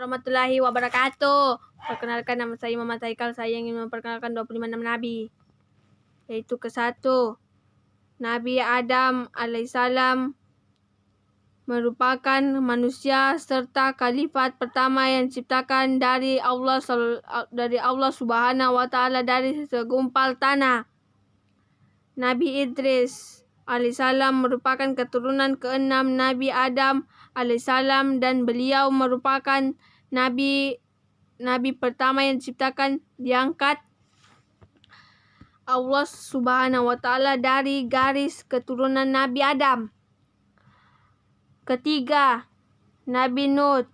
Warahmatullahi wabarakatuh. Perkenalkan, nama saya Muhammad Haikal. Saya ingin memperkenalkan 25 nama Nabi. Yaitu ke-1, Nabi Adam alaihissalam merupakan manusia serta khalifat pertama yang diciptakan dari Allah Subhanahu wa taala dari segumpal tanah. Nabi Idris alaihissalam merupakan keturunan ke-6 Nabi Adam alaihissalam dan beliau merupakan nabi pertama yang diciptakan, diangkat Allah Subhanahu wa taala dari garis keturunan Nabi Adam. Ketiga, Nabi Nuh.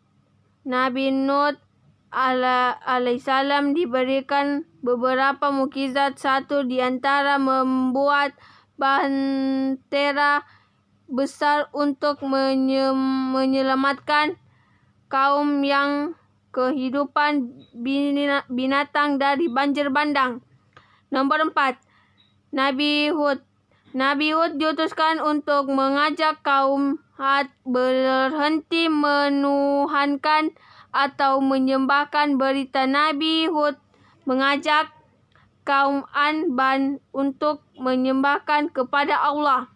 Nabi Nuh alaihissalam diberikan beberapa mukjizat. Satu di antara membuat bahtera besar untuk menyelamatkan kaum yang kehidupan binatang dari banjir bandang. Nomor 4, Nabi Hud. Nabi Hud diutuskan untuk mengajak kaum Ad berhenti menuhankan atau menyembahkan berita. Nabi Hud mengajak kaum An untuk menyembahkan kepada Allah.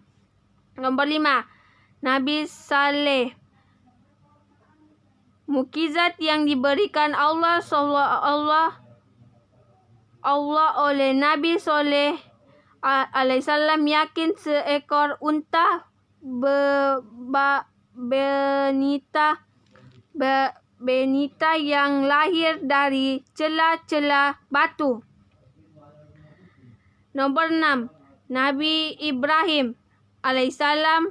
Nomor 5, Nabi Saleh. Mukjizat yang diberikan Allah oleh Nabi Saleh alaihissalam yakin seekor unta benita yang lahir dari celah-celah batu. Nomor 6, Nabi Ibrahim alaihissalam.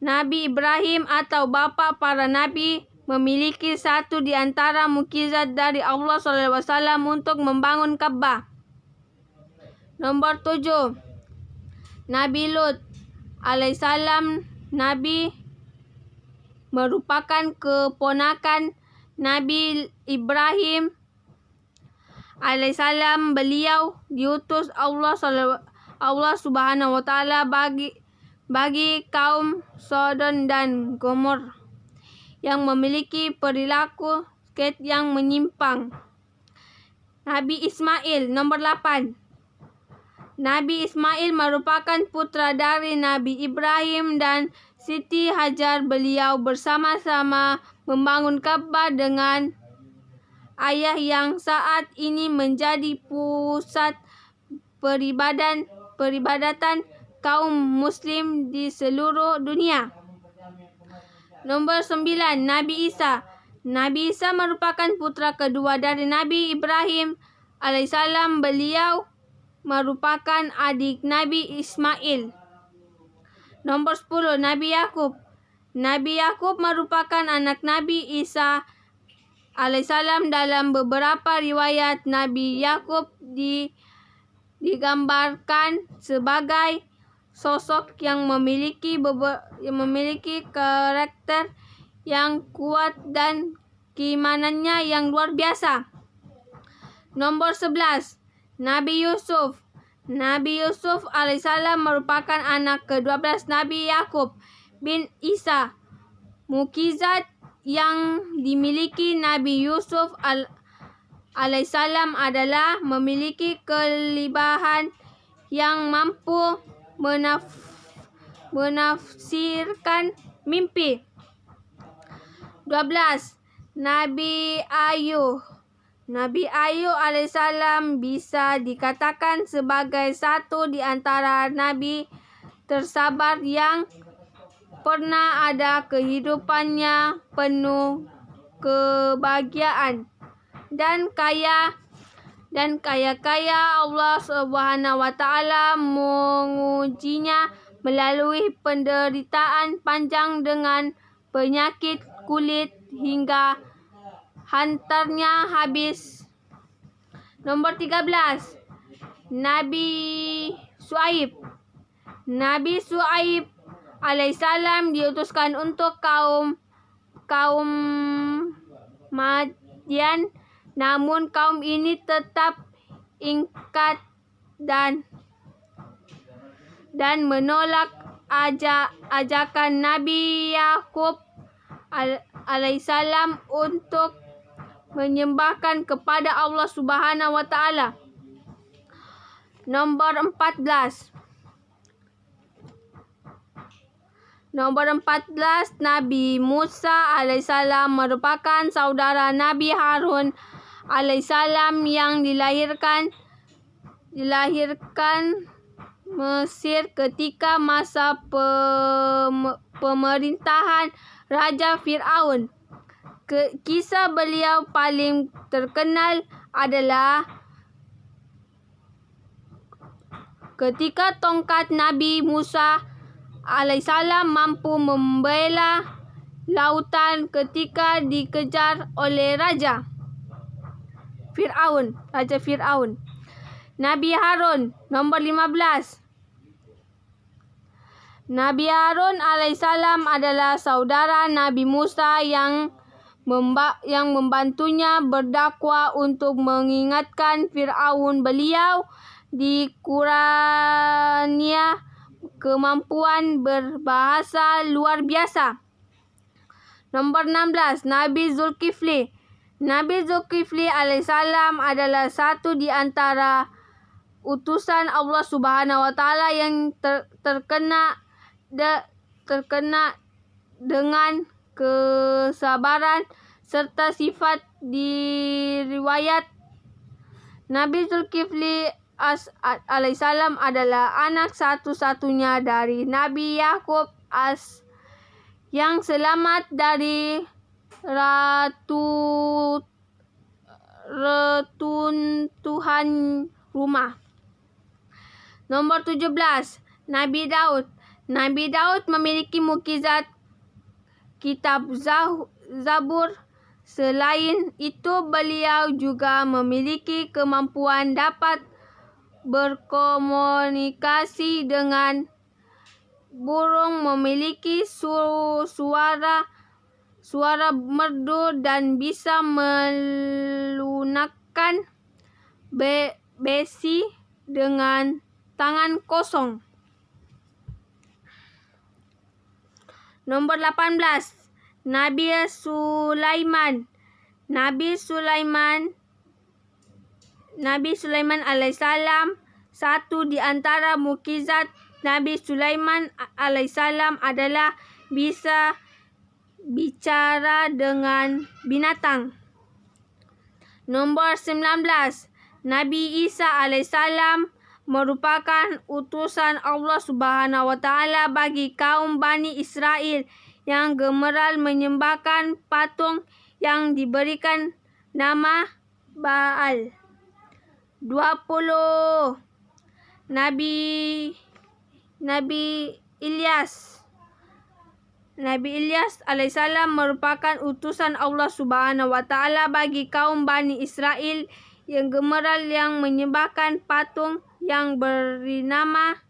Nabi Ibrahim atau bapa para nabi memiliki satu di antara mukjizat dari Allah SAW untuk membangun Ka'bah. Nomor 7, Nabi Lut alaihissalam. Nabi merupakan keponakan Nabi Ibrahim alaihissalam. Beliau diutus Allah Subhanahu wa taala bagi kaum Sodom dan Gomor yang memiliki perilaku yang menyimpang. Nabi Ismail. Nomor 8, Nabi Ismail merupakan putra dari Nabi Ibrahim dan Siti Hajar. Beliau bersama-sama membangun Ka'bah dengan ayah yang saat ini menjadi pusat peribadatan kaum muslim di seluruh dunia. Nomor 9, Nabi Isa. Nabi Isa merupakan putra kedua dari Nabi Ibrahim alaihissalam. Beliau merupakan adik Nabi Ismail. Nomor 10, Nabi Yakub. Nabi Yakub merupakan anak Nabi Isa alaihissalam. Dalam beberapa riwayat, Nabi Yakub digambarkan sebagai sosok yang memiliki karakter yang kuat dan keimanannya yang luar biasa. Nomor 11, Nabi Yusuf. Nabi Yusuf alaihissalam merupakan anak ke-12 Nabi Yakub bin Isa. Mukjizat yang dimiliki Nabi Yusuf alaihissalam adalah memiliki kelebihan yang mampu menafsirkan mimpi. 12, Nabi Ayub. Nabi Ayub alaihissalam bisa dikatakan sebagai satu di antara nabi tersabar yang pernah ada kehidupannya penuh kebahagiaan dan kaya. Allah Subhanahu wa taala mengujinya melalui penderitaan panjang dengan penyakit kulit hingga hantarnya habis. Nomor 13, Nabi Shu'aib. Nabi Shu'aib alaihissalam diutuskan untuk kaum Madian, namun kaum ini tetap ingkar dan menolak ajakan Nabi Yakub alaihissalam untuk menyembahkan kepada Allah Subhanahu wa taala. Nombor 14. Nabi Musa alaihissalam merupakan saudara Nabi Harun alaihissalam yang dilahirkan Mesir ketika masa pemerintahan Raja Fir'aun. Kisah beliau paling terkenal adalah ketika tongkat Nabi Musa alaihissalam mampu membela lautan ketika dikejar oleh Raja Fir'aun. Nabi Harun, nombor 15. Nabi Harun alaihissalam adalah saudara Nabi Musa yang membantunya berdakwah untuk mengingatkan Fir'aun. Beliau dikurnia kemampuan berbahasa luar biasa. Nombor 16. Nabi Zulkifli. Nabi Zulkifli alaihissalam adalah satu di antara utusan Allah Subhanahu wa taala yang terkena dengan kesabaran serta sifat di riwayat. Nabi Zulkifli alaihissalam adalah anak satu-satunya dari Nabi Yakub yang selamat dari reruntuhan rumah. Nombor 17. Nabi Daud. Nabi Daud memiliki mukjizat kitab Zabur. Selain itu, beliau juga memiliki kemampuan dapat berkomunikasi dengan burung, memiliki suara merdu dan bisa melunakkan besi dengan tangan kosong. Nombor 18. Nabi Sulaiman. Nabi Sulaiman alaihissalam, satu di antara mukjizat Nabi Sulaiman alaihissalam adalah bisa bicara dengan binatang. Nombor 19. Nabi Isa alaihissalam merupakan utusan Allah Subhanahu wa taala bagi kaum Bani Israel yang gemeral menyembahkan patung yang diberikan nama Baal. 20. Nabi Ilyas. Nabi Ilyas alaihissalam merupakan utusan Allah Subhanahu wa taala bagi kaum Bani Israel yang gemeral yang menyembahkan patung yang beri nama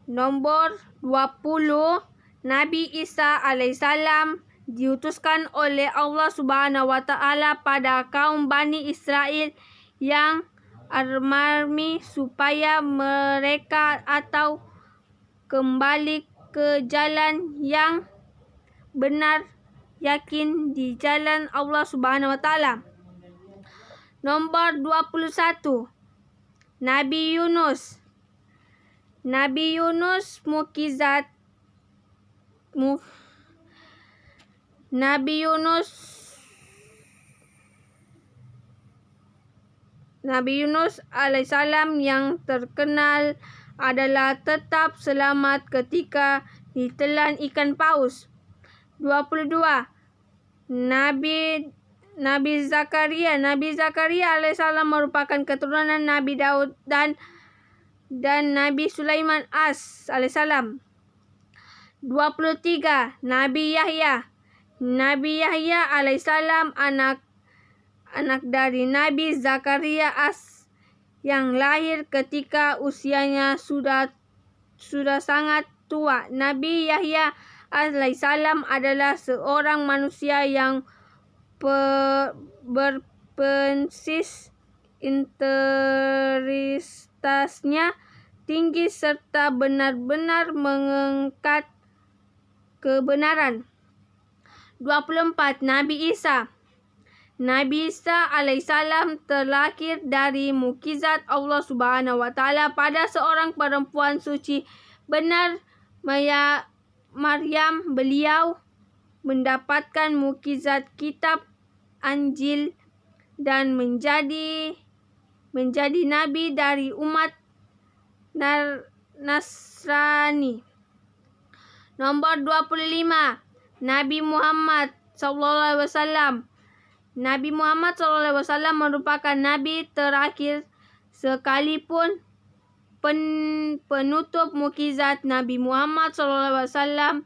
Nombor 20. Nabi Isa alaihissalam diutuskan oleh Allah Subhanahu wa taala pada kaum Bani Israel yang armami supaya mereka atau kembali ke jalan yang benar, yakin di jalan Allah Subhanahu wa taala. Nombor 21. Nabi Yunus. Nabi Yunus mukjizat Nabi Yunus alaihissalam yang terkenal adalah tetap selamat ketika ditelan ikan paus. 22. Nabi Zakaria. Nabi Zakaria alaihissalam merupakan keturunan Nabi Daud dan Nabi Sulaiman alaihissalam. 23. Nabi Yahya. Nabi Yahya alaihissalam anak dari Nabi Zakaria yang lahir ketika usianya sudah sangat tua. Nabi Yahya alaihissalam adalah seorang manusia yang berpensis, integritasnya tinggi serta benar-benar mengangkat kebenaran. 24. Nabi Isa alaihissalam terlahir dari mukjizat Allah Subhanahu wa taala pada seorang perempuan suci benar Maryam. Beliau mendapatkan mukjizat kitab Injil dan menjadi nabi dari umat Nasrani. Nomor 25. Nabi Muhammad SAW. Nabi Muhammad SAW merupakan nabi terakhir sekalipun penutup mukjizat Nabi Muhammad SAW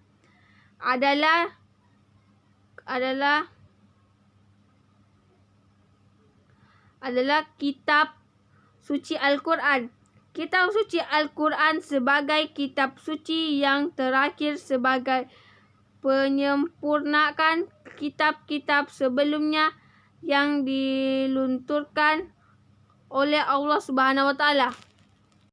adalah kitab suci Al-Quran. Kitab suci Al-Quran sebagai kitab suci yang terakhir sebagai penyempurnaan kitab-kitab sebelumnya yang dilunturkan oleh Allah Subhanahu wa taala.